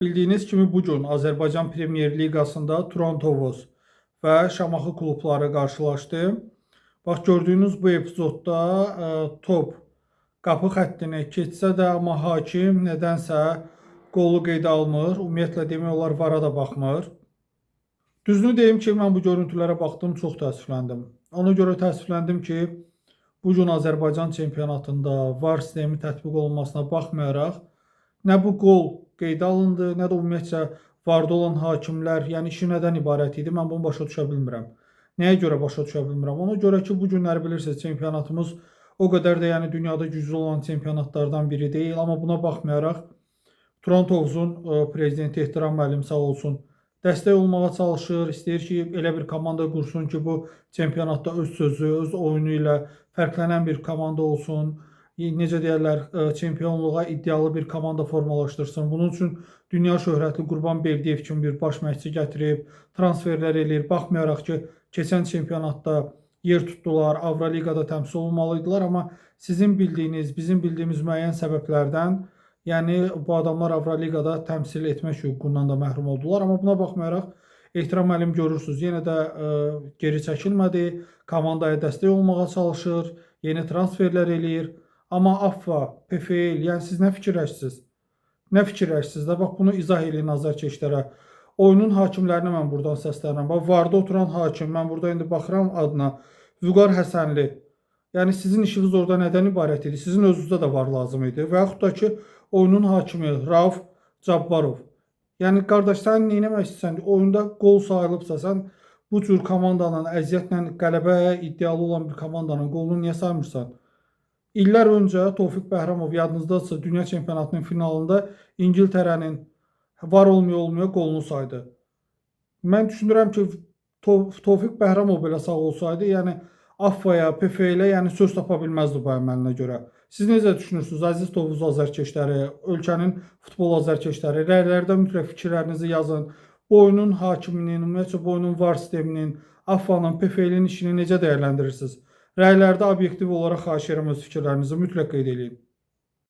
Bildiyiniz kimi bugün Azərbaycan Premyer Liqasında Turan-Tovuz və Şamaxı klubları qarşılaşdı. Bax, gördüyünüz bu epizodda top qapı xəttini keçsə də, amma hakim nədənsə qolu qeydə almır. Ümumiyyətlə demək olar VAR-a da baxmır. Düzünü deyim ki, mən bu görüntülərə baxdım, çox təəssüfləndim. Ona görə təəssüfləndim ki, bugün Azərbaycan çempionatında VAR sistemi tətbiq olunmasına baxmayaraq, nə bu qol qeydə alındı, nə də ümumiyyətcə VAR-da olan hakimlər, yəni işi nədən ibarət idi, mən bunu başa düşə bilmirəm. Nəyə görə başa düşə bilmirəm? Ona görə ki, bu günləri bilirsiniz, çempionatımız o qədər də yəni dünyada güclü olan çempionatlardan biri deyil, amma buna baxmayaraq Turan-Tovuzun prezidenti Ehtiram müəllim sağ olsun, dəstək olmağa çalışır, istəyir ki, elə bir komanda qursun ki, bu çempionatda öz sözü, öz oyunu ilə fərqlənən bir komanda olsun. Necə deyərlər, çempionluğa iddialı bir komanda formalaşdırsın. Bunun üçün dünya şöhrətli Qurban Berdiyev kimi bir baş məşqçi gətirib, transferlər eləyir. Baxmayaraq ki, keçən çempionatda yer tutdular, Avroliqada təmsil olunmalıydılar, amma sizin bildiyiniz, bizim bildiyimiz müəyyən səbəblərdən, yəni bu adamlar Avroliqada təmsil etmək hüququndan da məhrum oldular. Amma buna baxmayaraq Ehtiram müəllim görürsünüz, yenə də geri çəkilmədi, komandaya dəstək olmağa çalışır, yeni transferlər eləyir. Amma AFFA, PFL, yəni siz nə fikirləşirsiniz? Nə fikirləşirsiniz də? Bax, bunu izah eləyin azarkeşlərə. Oyunun hakimlərinə mən buradan səslənirəm. Bax, VAR-da oturan hakim, mən burada indi baxıram adına, Vüqar Həsənli. Yəni sizin işiniz orada nədən ibarət idi? Sizin özünüzdə də VAR lazım idi. Və yaxud da ki, oyunun hakimi Rauf Cabbarov. Yəni qardaş, sən nə etmək istəyirsən? Oyunda qol sayılıbsa, sən bu cür komandanın əziyyətlə qələbəyə iddialı olan bir komandanın qolunu niyə saymırsan? İllər öncə Tofiq Bəhramov, yadınızdadırsa, dünya çempionatının finalında İngiltərənin var olmaya qolunu saydı. Mən düşünürəm ki, Tofiq Bəhramov belə sağ olsaydı, yəni AFFA-ya, PFL-ə yəni söz tapa bilməzdi bu əməlinə görə. Siz necə düşünürsünüz, əziz Tovuz azərkeşləri, ölkənin futbol azərkeşləri, rəylərdə mütləq fikirlərinizi yazın. Bu oyunun hakiminin, ümumiyyətcə bu oyunun VAR sisteminin, AFFA-nın, PFL-in işini necə dəyərləndirirsiniz? Rəylərdə obyektiv olaraq xahiş edirəm öz fikirlərinizi mütləq qeyd edin.